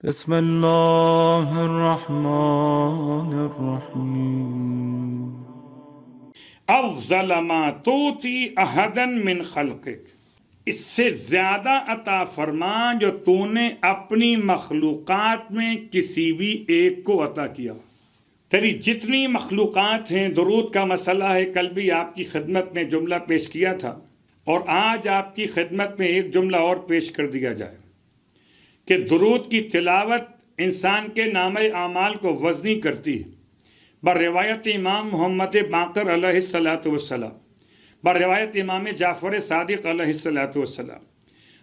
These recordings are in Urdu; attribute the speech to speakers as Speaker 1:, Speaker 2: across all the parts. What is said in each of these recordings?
Speaker 1: بسم اللہ الرحمن الرحیم
Speaker 2: افضل ما توتی احدا من خلقک، اس سے زیادہ عطا فرما جو تو نے اپنی مخلوقات میں کسی بھی ایک کو عطا کیا۔ تیری جتنی مخلوقات ہیں، درود کا مسئلہ ہے، کل بھی آپ کی خدمت میں جملہ پیش کیا تھا اور آج آپ کی خدمت میں ایک جملہ اور پیش کر دیا جائے کہ درود کی تلاوت انسان کے نامہ اعمال کو وزنی کرتی ہے۔ بر روایت امام محمد باقر علیہ السلام، بر روایت امام جعفر صادق علیہ السلام،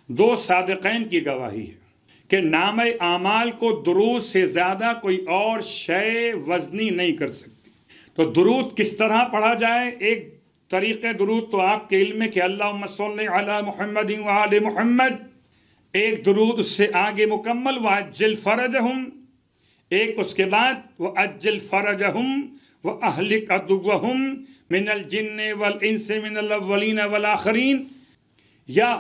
Speaker 2: دو صادقین کی گواہی ہے کہ نامہ اعمال کو درود سے زیادہ کوئی اور شے وزنی نہیں کر سکتی۔ تو درود کس طرح پڑھا جائے؟ ایک طریقہ درود تو آپ کے علم میں کہ اللہم صلی علی محمد وآل محمد، ایک درود اس سے آگے مکمل وَعَجِّلْ فَرَجَهُمْ، ایک اس کے بعد وَعَجِّلْ فَرَجَهُمْ وَأَهْلِكْ عَدُوَّهُمْ مِنَ الْجِنِّ وَالْإِنسِ مِنَ الْأَوَّلِينَ وَالْآخِرِينَ، یا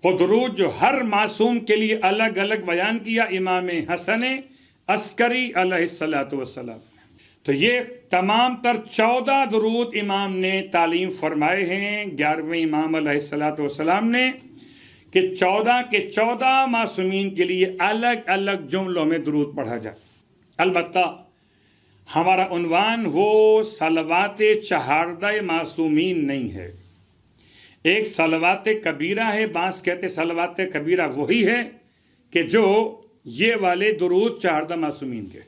Speaker 2: وہ درود جو ہر معصوم کے لیے الگ الگ بیان کیا امام حسن عسکری علیہ السلام۔ تو یہ تمام تر 14 درود امام نے تعلیم فرمائے ہیں 11ویں امام علیہ السلام نے کہ 14 کے 14 معصومین کے لیے الگ الگ جملوں میں درود پڑھا جائے۔ البتہ ہمارا عنوان وہ صلوات چہاردہ معصومین نہیں ہے، ایک صلوات کبیرہ ہے۔ بعض کہتے صلوات کبیرہ وہی ہے کہ جو یہ والے درود چہاردہ معصومین کے۔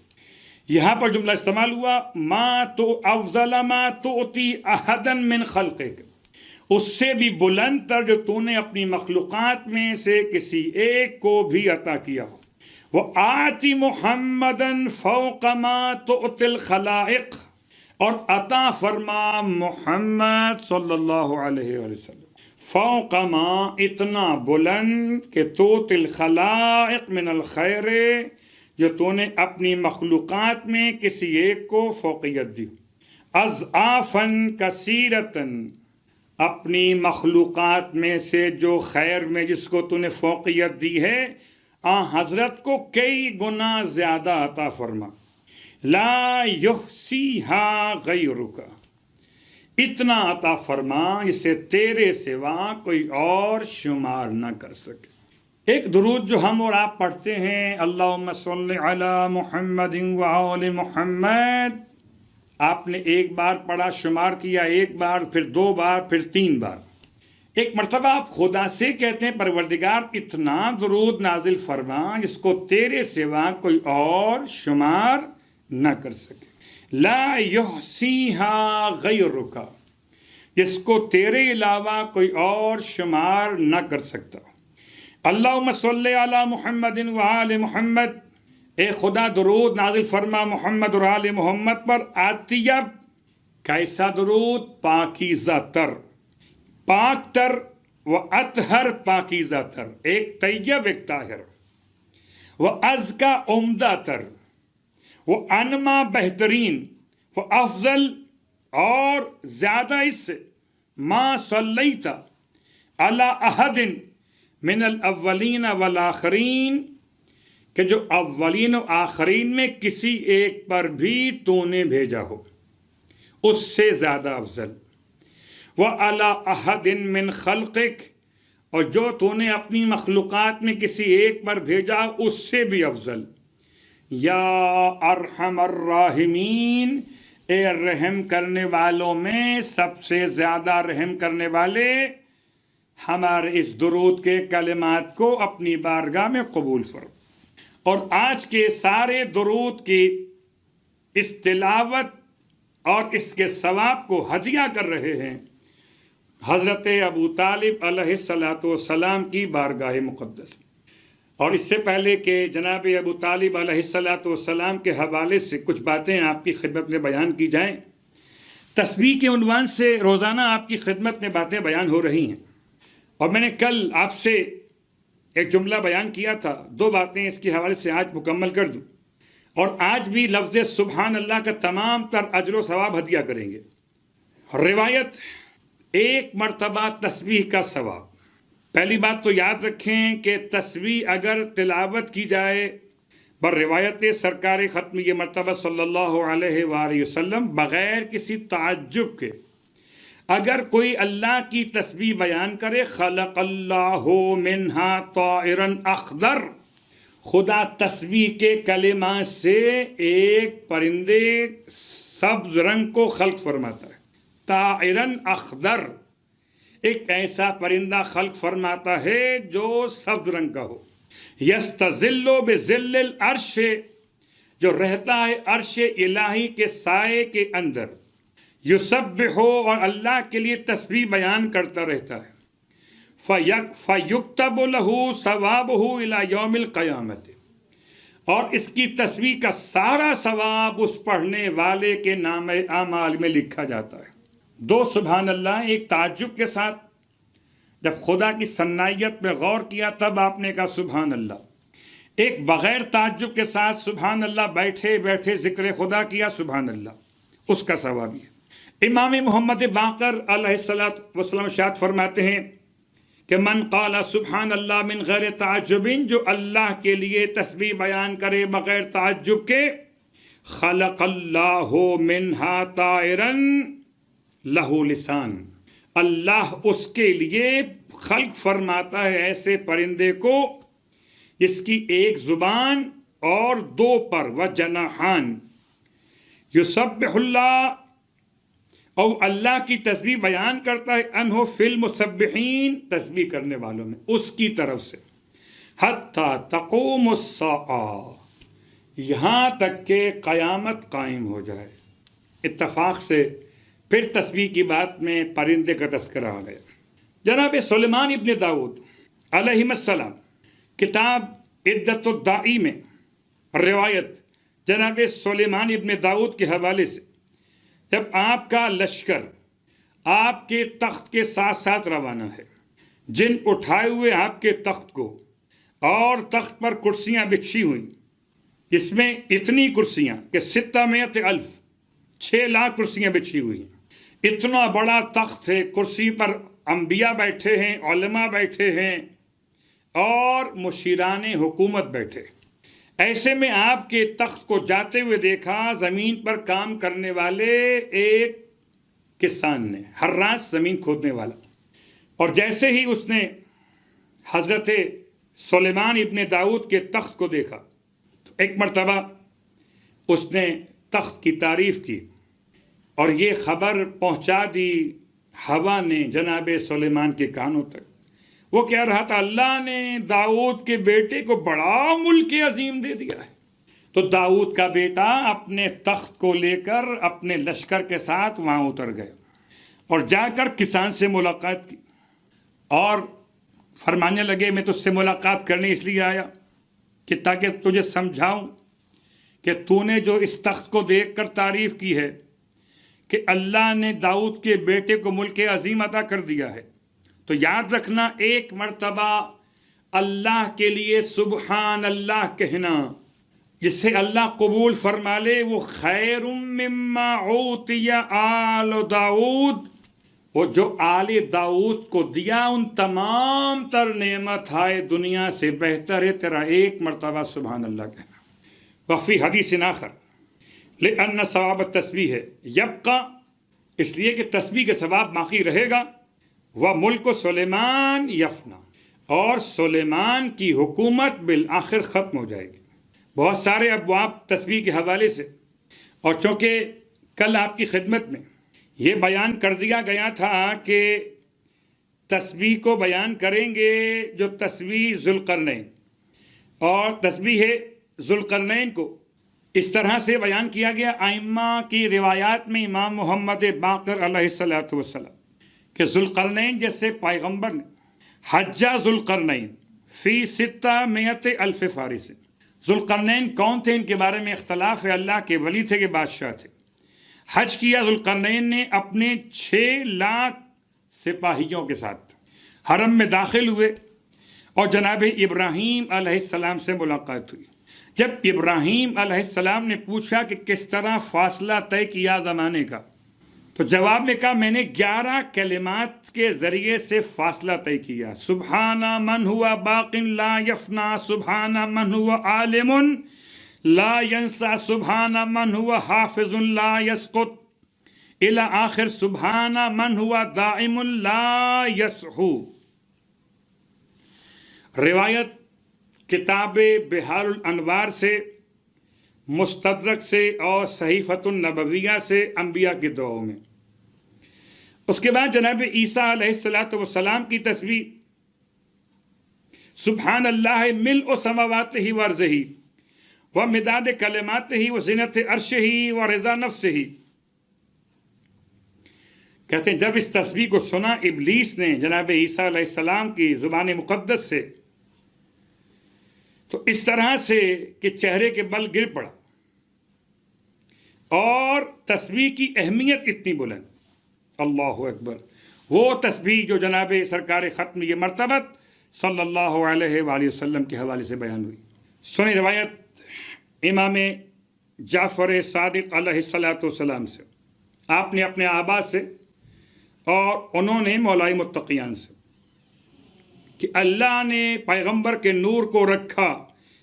Speaker 2: یہاں پر جملہ استعمال ہوا ما تو افضل ما توتی احدا من خلقک، اس سے بھی بلند تر جو تو نے اپنی مخلوقات میں سے کسی ایک کو بھی عطا کیا ہو۔ وَآتِ مُحَمَّدًا فَوْقَ مَا تُؤْتِ الْخَلَائِقِ، اور عطا فرما محمد صلی اللہ علیہ وسلم فوق ما، اتنا بلند کہ تؤتِ الخلائق من الخیر، جو تو نے اپنی مخلوقات میں کسی ایک کو فوقیت دی۔ اضعافاً کثیرتاً، اپنی مخلوقات میں سے جو خیر میں جس کو تو نے فوقیت دی ہے، حضرت کو کئی گنا زیادہ عطا فرما۔ لا یحصیہا غیرک، اتنا عطا فرما جسے تیرے سوا کوئی اور شمار نہ کر سکے۔ ایک درود جو ہم اور آپ پڑھتے ہیں اللہم صلی علی محمد وآل محمد، آپ نے ایک بار پڑھا، شمار کیا، ایک بار، پھر 2 بار، پھر 3 بار۔ ایک مرتبہ آپ خدا سے کہتے ہیں پروردگار اتنا درود نازل فرما جس کو تیرے سوا کوئی اور شمار نہ کر سکے۔ لا یحصیہا غیرک، جس کو تیرے علاوہ کوئی اور شمار نہ کر سکتا۔ اللہم صلی علی محمد وآل محمد، اے خدا درود نازل فرما محمد اور آل محمد پر۔ اطیب، کیسا درود؟ پاکیزہ تر، پاک تر، و اطہر، پاکیزہ تر، ایک طیب ایک طاہر، و ازکا، عمدہ تر، و انما، بہترین، و افضل، اور زیادہ اس سے، ما صلیت علی احد من الاولین والآخرین، کہ جو اولین و آخرین میں کسی ایک پر بھی تو نے بھیجا ہو، اس سے زیادہ افضل۔ وَعَلَىٰ أَحَدٍ مِّن خَلْقِكَ، اور جو تو نے اپنی مخلوقات میں کسی ایک پر بھیجا اس سے بھی افضل۔ یا ارحم الراحمین، اے رحم کرنے والوں میں سب سے زیادہ رحم کرنے والے، ہمارے اس درود کے کلمات کو اپنی بارگاہ میں قبول فرما۔ اور آج کے سارے درود کی اس تلاوت اور اس کے ثواب کو ہدیہ کر رہے ہیں حضرت ابو طالب علیہ السلام کی بارگاہ مقدس۔ اور اس سے پہلے کہ جناب ابو طالب علیہ السلام کے حوالے سے کچھ باتیں آپ کی خدمت میں بیان کی جائیں، تسبیح کے عنوان سے روزانہ آپ کی خدمت میں باتیں بیان ہو رہی ہیں، اور میں نے کل آپ سے ایک جملہ بیان کیا تھا، 2 باتیں اس کے حوالے سے آج مکمل کر دوں، اور آج بھی لفظ سبحان اللہ کا تمام تر اجر و ثواب ہدیہ کریں گے۔ روایت، 1 مرتبہ تسبیح کا ثواب۔ پہلی بات تو یاد رکھیں کہ تسبیح اگر تلاوت کی جائے بر روایت سرکار ختمی مرتبہ صلی اللہ علیہ وآلہ وسلم بغیر کسی تعجب کے اگر کوئی اللہ کی تسبیح بیان کرے، خلق اللہ منہا طائرا اخضر، خدا تسبیح کے کلمات سے ایک پرندے سبز رنگ کو خلق فرماتا ہے۔ طائرا اخضر، ایک ایسا پرندہ خلق فرماتا ہے جو سبز رنگ کا ہو۔ یستظل بظل العرش، جو رہتا ہے عرش الہی کے سائے کے اندر، یسبح، اور اللہ کے لیے تسبیح بیان کرتا رہتا ہے، فیکتب لہ ثوابہ الی یوم القیامت، اور اس کی تسبیح کا سارا ثواب اس پڑھنے والے کے نام اعمال میں لکھا جاتا ہے۔ دو سبحان اللہ ایک تعجب کے ساتھ، جب خدا کی صنائیت میں غور کیا تب آپ نے کہا سبحان اللہ، ایک بغیر تعجب کے ساتھ سبحان اللہ بیٹھے بیٹھے ذکر خدا کیا، سبحان اللہ، اس کا ثواب ہے۔ امام محمد باقر علیہ الصلوۃ والسلام ارشاد فرماتے ہیں کہ من قال سبحان اللہ من غیر تعجب، جو اللہ کے لیے تسبیح بیان کرے بغیر تعجب کے، خلق اللہ منہا طائرا لہ لسان، اللہ اس کے لیے خلق فرماتا ہے ایسے پرندے کو جس کی ایک زبان اور دو پر وجناحان، یسبح اللہ، اور اللہ کی تسبیح بیان کرتا ہے، انہو فی المسبحین، تسبیح کرنے والوں میں، اس کی طرف سے، حتی تقوم الساعہ، یہاں تک کہ قیامت قائم ہو جائے۔ اتفاق سے پھر تسبیح کی بات میں پرندے کا تذکرہ آ گیا۔ جناب سلیمان ابن داؤد علیہ السلام، کتاب عدت الدائی میں روایت جناب سلیمان ابن داؤد کے حوالے سے، جب آپ کا لشکر آپ کے تخت کے ساتھ ساتھ روانہ ہے، جن اٹھائے ہوئے آپ کے تخت کو، اور تخت پر کرسیاں بچھی ہوئی، اس میں اتنی کرسیاں کہ 600,000، 6 لاکھ کرسیاں بچھی ہوئی ہیں، اتنا بڑا تخت ہے، کرسی پر انبیاء بیٹھے ہیں، علماء بیٹھے ہیں، اور مشیران حکومت بیٹھے۔ ایسے میں آپ کے تخت کو جاتے ہوئے دیکھا، زمین پر کام کرنے والے ایک کسان نے، حراث، زمین کھودنے والا، اور جیسے ہی اس نے حضرت سلیمان ابن داؤد کے تخت کو دیکھا تو ایک مرتبہ اس نے تخت کی تعریف کی، اور یہ خبر پہنچا دی ہوا نے جناب سلیمان کے کانوں تک۔ وہ کہہ رہا تھا اللہ نے داؤد کے بیٹے کو بڑا ملک عظیم دے دیا ہے۔ تو داؤد کا بیٹا اپنے تخت کو لے کر اپنے لشکر کے ساتھ وہاں اتر گئے، اور جا کر کسان سے ملاقات کی، اور فرمانے لگے میں تجھ سے ملاقات کرنے اس لیے آیا کہ تاکہ تجھے سمجھاؤں کہ تو نے جو اس تخت کو دیکھ کر تعریف کی ہے کہ اللہ نے داؤد کے بیٹے کو ملک عظیم عطا کر دیا ہے، تو یاد رکھنا ایک مرتبہ اللہ کے لیے سبحان اللہ کہنا، جسے اللہ قبول فرما لے، وہ خیر مما اوتی آل داؤد، وہ جو آل داؤد کو دیا ان تمام تر نعمت ہے دنیا سے بہتر ہے تیرا ایک مرتبہ سبحان اللہ کہنا۔ وفی حدیث آخر لأن ثواب التسبیح ہے یبقى، اس لیے کہ تسبیح کے ثواب باقی رہے گا، وملک سلیمان یفنا، اور سلیمان کی حکومت بالآخر ختم ہو جائے گی۔ بہت سارے ابواب تسبیح کے حوالے سے، اور چونکہ کل آپ کی خدمت میں یہ بیان کر دیا گیا تھا کہ تسبیح کو بیان کریں گے جو تسبیح ذوالقرنین، اور تسبیح ذوالقرنین کو اس طرح سے بیان کیا گیا ائمہ کی روایات میں، امام محمد باقر علیہ السلام، کہ ذوالقرنین جیسے پیغمبر نے حجہ ذوالقرنین فی 600,000 فارس۔ ذوالقرنین کون تھے ان کے بارے میں اختلاف ہے، اللہ کے ولی تھے کہ بادشاہ تھے۔ حج کیا ذوالقرنین نے اپنے 6 لاکھ سپاہیوں کے ساتھ، حرم میں داخل ہوئے، اور جناب ابراہیم علیہ السلام سے ملاقات ہوئی۔ جب ابراہیم علیہ السلام نے پوچھا کہ کس طرح فاصلہ طے کیا زمانے کا، تو جواب میں کہا میں نے 11 کلمات کے ذریعے سے فاصلہ طے کیا، سبحان من ہوا باق لا یفنا، سبحان من ہوا عالم لا ینسا سبحان من ہوا حافظ لا یسقط الی آخر سبحان من ہوا دائم لا یسہو۔ روایت کتاب بحار الانوار سے، مستدرک سے اور صحیفۃ النبویہ سے انبیاء کی دعاؤں میں۔ اس کے بعد جناب عیسیٰ علیہ السلام کی تسبیح سبحان اللہ ملء سماواتہ وارضہ ومداد کلماتہ وزنت عرشہ ورضا نفسہ۔ کہتے ہیں جب اس تسبیح کو سنا ابلیس نے جناب عیسیٰ علیہ السلام کی زبان مقدس سے، تو اس طرح سے کہ چہرے کے بل گر پڑا، اور تسبیح کی اہمیت اتنی بلند، اللہ اکبر، وہ تسبیح جو جناب سرکار ختم یہ مرتبت صلی اللہ علیہ وآلہ وسلم کے حوالے سے بیان ہوئی۔ سنی روایت امام جعفر صادق علیہ السلام سے، آپ نے اپنے آبا سے اور انہوں نے مولائے متقیان سے، کہ اللہ نے پیغمبر کے نور کو رکھا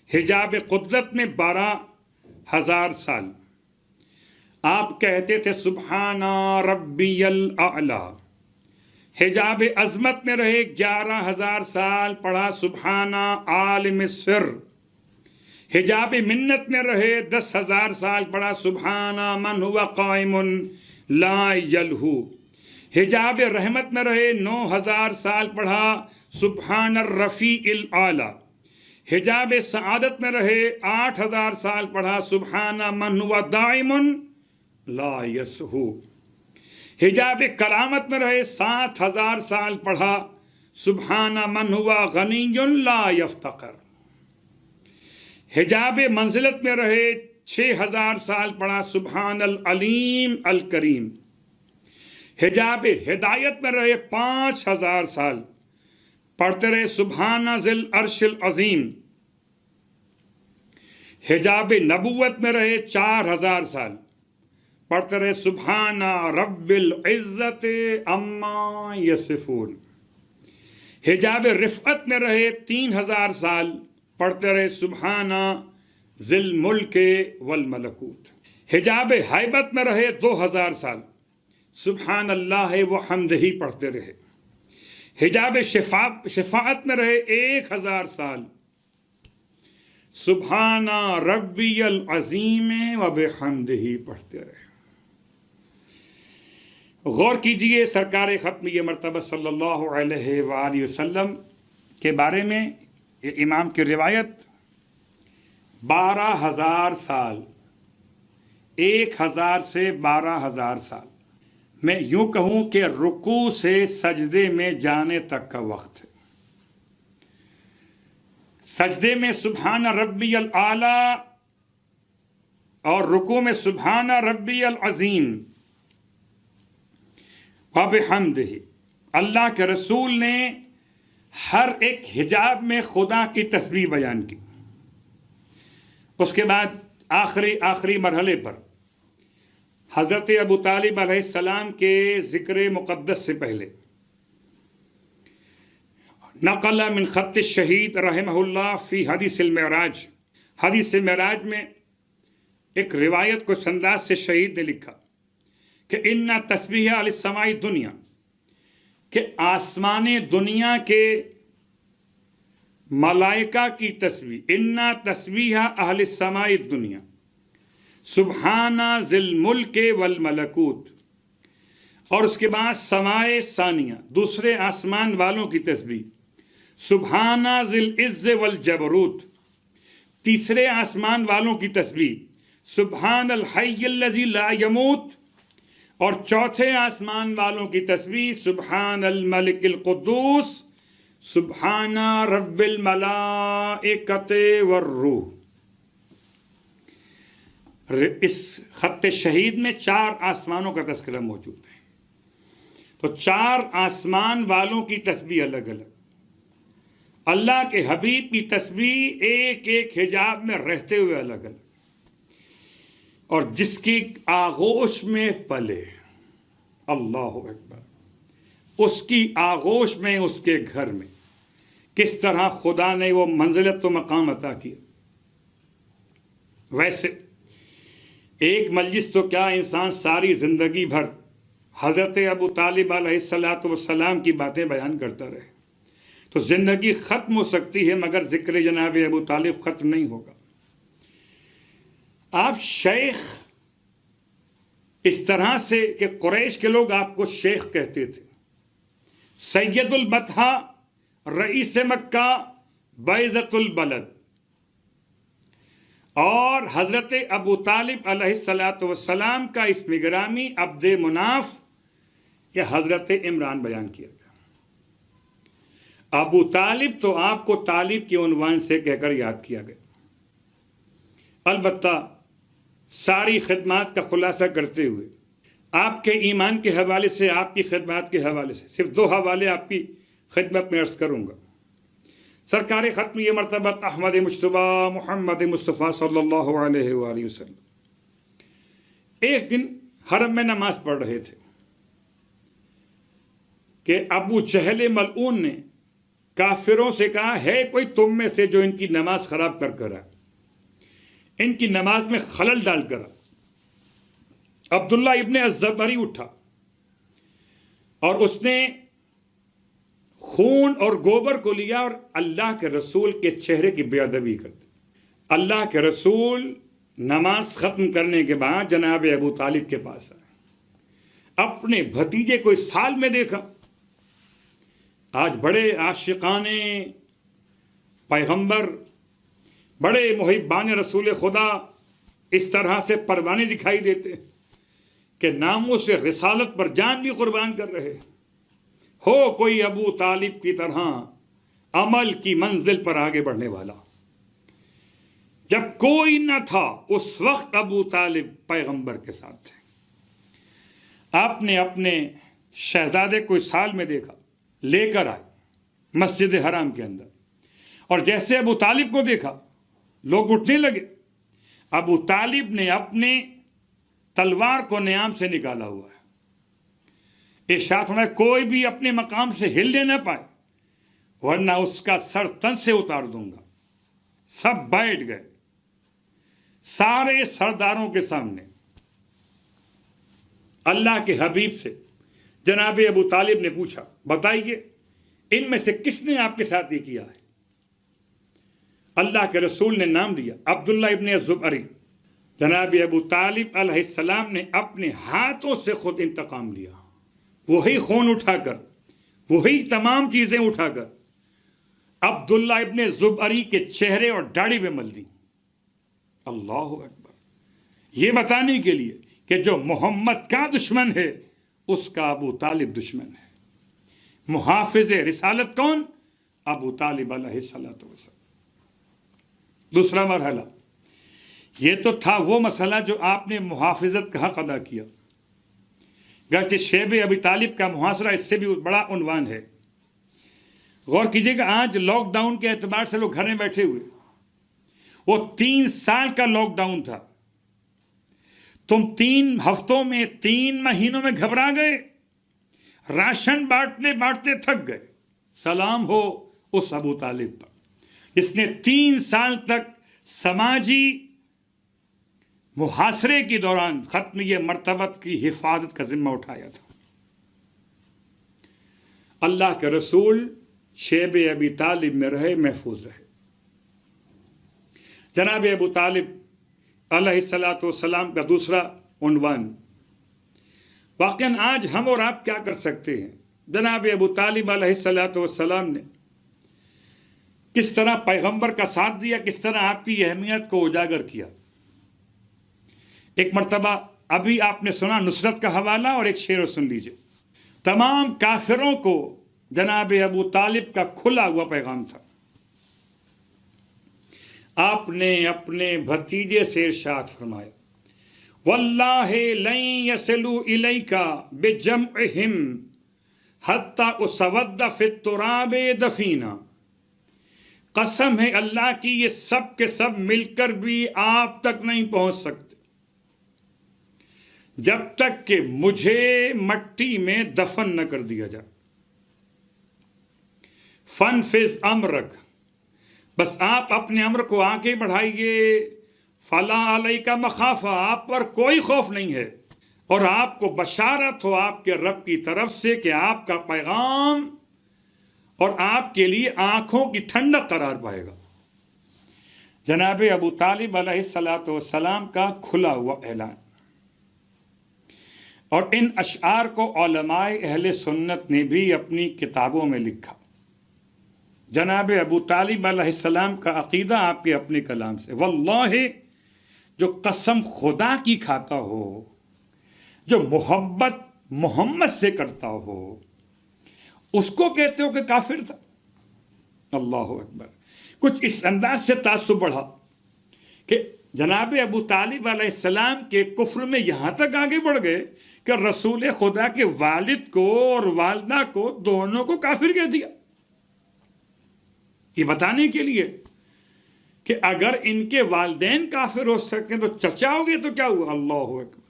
Speaker 2: حجاب قدرت میں 12,000 سال۔ آپ کہتے تھے سبحان ربی الاعلی۔ حجاب عظمت میں رہے 11,000 سال، پڑھا سبحان عالم السر۔ حجاب منت میں رہے 10,000 سال، پڑھا سبحان من ہوا قائم لا یلہو۔ حجاب رحمت میں رہے 9,000 سال، پڑھا سبحان الرفیع الاعلی۔ حجاب سعادت میں رہے 8,000 سال، پڑھا سبحان من ہوا دائم لا یسہو۔ حجاب کرامت میں رہے 7,000 سال، پڑھا سبحان من ہوا غنی لا یفتقر۔ حجاب منزلت میں رہے 6,000 سال، پڑھا سبحان العلیم الکریم۔ حجاب ہدایت میں رہے 5,000 سال، پڑھتے رہے سبحان ذی العرش العظیم۔ حجاب نبوت میں رہے 4,000 سال، پڑھتے رہے سبحان رب العزت عما یصفون۔ حجاب رفعت میں رہے 3,000 سال، پڑھتے رہے سبحان ذی الملک والملکوت۔ حجاب ہیبت میں رہے 2,000 سال، سبحان اللہ وحمدہ پڑھتے رہے۔ حجاب شفاعت میں رہے 1,000 سال، سبحان ربی العظیم وبحمدہ پڑھتے رہے۔ غور کیجئے سرکار ختم یہ مرتبہ صلی اللہ علیہ وآلہ وسلم کے بارے میں، یہ امام کی روایت 12,000 سال، 1,000 سے 12,000 سال، میں یوں کہوں کہ رکوع سے سجدے میں جانے تک کا وقت ہے۔ سجدے میں سبحان ربی الاعلی اور رکوع میں سبحان ربی العظیم وبحمدہ۔ اللہ کے رسول نے ہر ایک حجاب میں خدا کی تسبیح بیان کی۔ اس کے بعد آخری مرحلے پر حضرت ابو طالب علیہ السلام کے ذکر مقدس سے پہلے نقل من خط الشہید رحمہ اللہ فی حدیث المعراج، حدیث معراج میں ایک روایت کو انداز سے شہید نے لکھا کہ ان تسبیح علی السماء دنیا، کہ آسمان دنیا کے ملائکہ کی تسبیح، ان تسبیح اہل السماء دنیا سبحان ذی الملک والملکوت، اور اس کے بعد سمائے ثانیہ دوسرے آسمان والوں کی تسبیح سبحان ذی العز والجبروت، تیسرے آسمان والوں کی تسبیح سبحان الحی الذی لا یموت، اور چوتھے آسمان والوں کی تسبیح سبحان الملک القدوس سبحان رب الملائکۃ والروح۔ اس خط شہید میں 4 آسمانوں کا تذکرہ موجود ہے، تو 4 آسمان والوں کی تسبیح الگ الگ، اللہ کے حبیب کی تسبیح ایک ایک حجاب میں رہتے ہوئے الگ الگ، اور جس کی آغوش میں پلے، اللہ اکبر، اس کی آغوش میں، اس کے گھر میں کس طرح خدا نے وہ منزلت و مقام عطا کیا۔ ویسے ایک مجلس تو کیا، انسان ساری زندگی بھر حضرت ابو طالب علیہ السلام کی باتیں بیان کرتا رہے تو زندگی ختم ہو سکتی ہے، مگر ذکر جناب ابو طالب ختم نہیں ہوگا۔ آپ شیخ اس طرح سے کہ قریش کے لوگ آپ کو شیخ کہتے تھے، سید البطحہ، رئیس مکہ، بعزت البلد، اور حضرت ابو طالب علیہ السلام کا اسم گرامی عبد مناف یا حضرت عمران بیان کیا گیا۔ ابو طالب تو آپ کو طالب کے عنوان سے کہہ کر یاد کیا گیا۔ البتہ ساری خدمات کا خلاصہ کرتے ہوئے آپ کے ایمان کے حوالے سے، آپ کی خدمات کے حوالے سے صرف 2 حوالے آپ کی خدمت میں عرض کروں گا۔ سرکار ختم یہ مرتبہ احمد مجتبی محمد مصطفیٰ صلی اللہ علیہ وآلہ وسلم ایک دن حرم میں نماز پڑھ رہے تھے کہ ابو جہل ملعون نے کافروں سے کہا، ہے کوئی تم میں سے جو ان کی نماز خراب کر کر آئے، ان کی نماز میں خلل ڈال کر آئے۔ عبداللہ ابن الزبری اٹھا اور اس نے خون اور گوبر کو لیا اور اللہ کے رسول کے چہرے کی بے ادبی کر دی۔ اللہ کے رسول نماز ختم کرنے کے بعد جناب ابو طالب کے پاس آئے، اپنے بھتیجے کو اس حال میں دیکھا۔ آج بڑے عاشقان پیغمبر، بڑے محبان رسول خدا اس طرح سے پروانے دکھائی دیتے کہ ناموس رسالت پر جان بھی قربان کر رہے ہو، کوئی ابو طالب کی طرح عمل کی منزل پر آگے بڑھنے والا۔ جب کوئی نہ تھا اس وقت ابو طالب پیغمبر کے ساتھ تھے۔ آپ نے اپنے شہزادے کو اس حال میں دیکھا، لے کر آئے مسجد حرام کے اندر، اور جیسے ابو طالب کو دیکھا لوگ اٹھنے لگے۔ ابو طالب نے اپنے تلوار کو نیام سے نکالا ہوا ہے۔ ارشاد فرمایا کوئی بھی اپنے مقام سے ہلنے نہ پائے ورنہ اس کا سر تن سے اتار دوں گا۔ سب بیٹھ گئے سارے سرداروں کے سامنے۔ اللہ کے حبیب سے جناب ابو طالب نے پوچھا، بتائیے ان میں سے کس نے آپ کے ساتھ یہ کیا ہے؟ اللہ کے رسول نے نام دیا، عبداللہ ابن الزبری۔ جناب ابو طالب علیہ السلام نے اپنے ہاتھوں سے خود انتقام لیا، وہی خون اٹھا کر، وہی تمام چیزیں اٹھا کر عبداللہ ابن الزبری کے چہرے اور داڑھی میں مل دی۔ اللہ اکبر! یہ بتانے کے لیے کہ جو محمد کا دشمن ہے اس کا ابو طالب دشمن ہے۔ محافظ رسالت کون؟ ابو طالب علیہ السلام۔ دوسرا مرحلہ یہ تو تھا وہ مسئلہ جو آپ نے محافظت کا حق ادا کیا، گرچہ شیب ابی طالب کا محاصرہ اس سے بھی بڑا عنوان ہے۔ غور کیجئے گا آج لاک ڈاؤن کے اعتبار سے لوگ گھر میں بیٹھے ہوئے، وہ 3 سال کا لاک ڈاؤن تھا، تم 3 ہفتوں میں 3 مہینوں میں گھبرا گئے، راشن بانٹتے تھک گئے۔ سلام ہو اس ابو طالب پر جس نے 3 سال تک سماجی محاصرے کے دوران ختم یہ مرتبت کی حفاظت کا ذمہ اٹھایا تھا۔ اللہ کے رسول شیب ابی طالب میں رہے، محفوظ رہے۔ جناب ابو طالب علیہ السلام کا دوسرا عنوان، واقعاً آج ہم اور آپ کیا کر سکتے ہیں؟ جناب ابو طالب علیہ السلام نے کس طرح پیغمبر کا ساتھ دیا، کس طرح آپ کی اہمیت کو اجاگر کیا۔ ایک مرتبہ ابھی آپ نے سنا نصرت کا حوالہ، اور ایک شعر سن لیجئے۔ تمام کافروں کو جناب ابو طالب کا کھلا ہوا پیغام تھا۔ آپ نے اپنے بھتیجے سے ارشاد فرمایا، واللہ لن یصلوا الیک بجمعہم حتی اسود فی التراب دفینا۔ قسم ہے اللہ کی، یہ سب کے سب مل کر بھی آپ تک نہیں پہنچ سکتے جب تک کہ مجھے مٹی میں دفن نہ کر دیا جائے۔ فنفذ امرک، بس آپ اپنے امر کو آگے بڑھائیے۔ فلا علیک مخافہ، آپ پر کوئی خوف نہیں ہے، اور آپ کو بشارت ہو آپ کے رب کی طرف سے کہ آپ کا پیغام اور آپ کے لیے آنکھوں کی ٹھنڈک قرار پائے گا۔ جناب ابو طالب علیہ السلام کا کھلا ہوا اعلان، اور ان اشعار کو علماء اہل سنت نے بھی اپنی کتابوں میں لکھا۔ جناب ابو طالب علیہ السلام کا عقیدہ آپ کے اپنے کلام سے، واللہ جو قسم خدا کی کھاتا ہو، جو محبت محمد سے کرتا ہو، اس کو کہتے ہو کہ کافر تھا۔ اللہ اکبر۔ کچھ اس انداز سے تعصب بڑھا کہ جناب ابو طالب علیہ السلام کے کفر میں یہاں تک آگے بڑھ گئے کہ رسول خدا کے والد کو اور والدہ کو دونوں کو کافر کہہ دیا، یہ بتانے کے لیے کہ اگر ان کے والدین کافر ہو سکتے ہیں تو چچا ہو گئے تو کیا ہوا۔ اللہ اکبر۔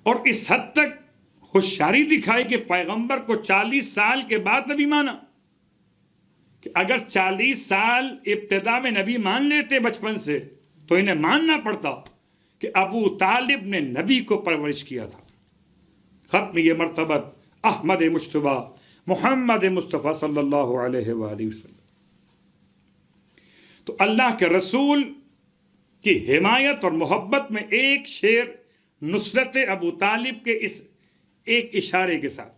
Speaker 2: اور اس حد تک ہوشیاری دکھائی کہ پیغمبر کو 40 سال کے بعد نبی مانا، کہ اگر 40 سال ابتدا میں نبی مان لیتے بچپن سے تو انہیں ماننا پڑتا کہ ابو طالب نے نبی کو پرورش کیا تھا۔ ختم یہ مرتبت احمد مجتبی محمد مصطفیٰ صلی اللہ علیہ وآلہ وسلم۔ تو اللہ کے رسول کی حمایت اور محبت میں ایک شعر نصرت ابو طالب کے اس ایک اشارے کے ساتھ۔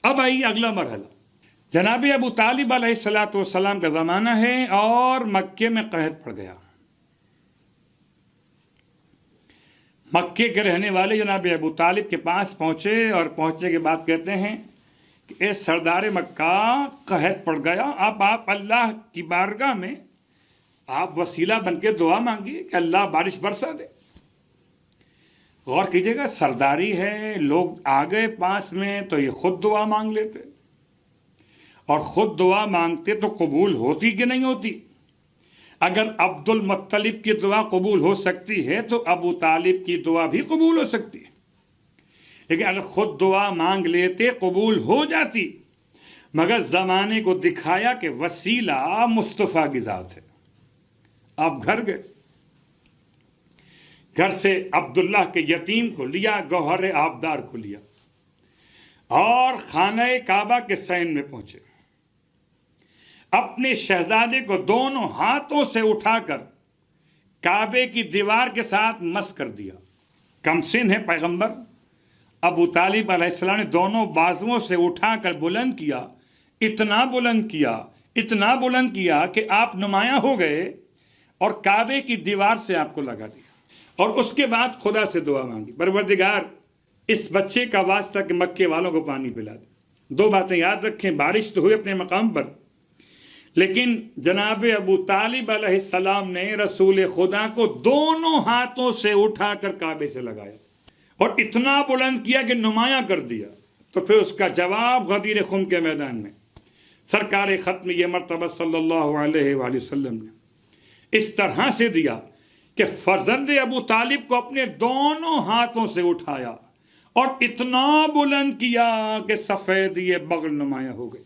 Speaker 2: اب آئیے اگلا مرحلہ۔ جناب ابو طالب علیہ السلام کا زمانہ ہے اور مکے میں قحط پڑ گیا۔ مکے کے رہنے والے جناب ابو طالب کے پاس پہنچے اور پہنچنے کے بعد کہتے ہیں کہ اے سردار مکہ، قحط پڑ گیا، اب آپ اللہ کی بارگاہ میں آپ وسیلہ بن کے دعا مانگیے کہ اللہ بارش برسا دے۔ غور کیجیے گا، سرداری ہے، لوگ آ گئے پاس میں تو یہ خود دعا مانگ لیتے، اور خود دعا مانگتے تو قبول ہوتی کہ نہیں ہوتی؟ اگر عبد المطلب کی دعا قبول ہو سکتی ہے تو ابو طالب کی دعا بھی قبول ہو سکتی ہے، لیکن اگر خود دعا مانگ لیتے قبول ہو جاتی، مگر زمانے کو دکھایا کہ وسیلہ مصطفیٰ کی ذات ہے۔ آپ گھر گئے، گھر سے عبداللہ کے یتیم کو لیا، گوہر آبدار کو لیا، اور خانہ کعبہ کے صحن میں پہنچے۔ اپنے شہزادے کو دونوں ہاتھوں سے اٹھا کر کعبے کی دیوار کے ساتھ مس کر دیا۔ کم سن ہے پیغمبر، ابو طالب علیہ السلام نے دونوں بازوؤں سے اٹھا کر بلند کیا، اتنا بلند کیا، اتنا بلند کیا کہ آپ نمایاں ہو گئے، اور کعبے کی دیوار سے آپ کو لگا دیا۔ اور اس کے بعد خدا سے دعا مانگی، پروردگار اس بچے کا واسطہ کہ مکے والوں کو پانی پلا دے۔ دو باتیں یاد رکھیں، بارش تو ہوئی اپنے مقام پر، لیکن جناب ابو طالب علیہ السلام نے رسول خدا کو دونوں ہاتھوں سے اٹھا کر کعبے سے لگایا اور اتنا بلند کیا کہ نمایاں کر دیا۔ تو پھر اس کا جواب غدیر خم کے میدان میں سرکار ختم یہ مرتبہ صلی اللہ علیہ وآلہ وسلم نے اس طرح سے دیا کہ فرزند ابو طالب کو اپنے دونوں ہاتھوں سے اٹھایا اور اتنا بلند کیا کہ سفید یہ بغل نمایاں ہو گئے۔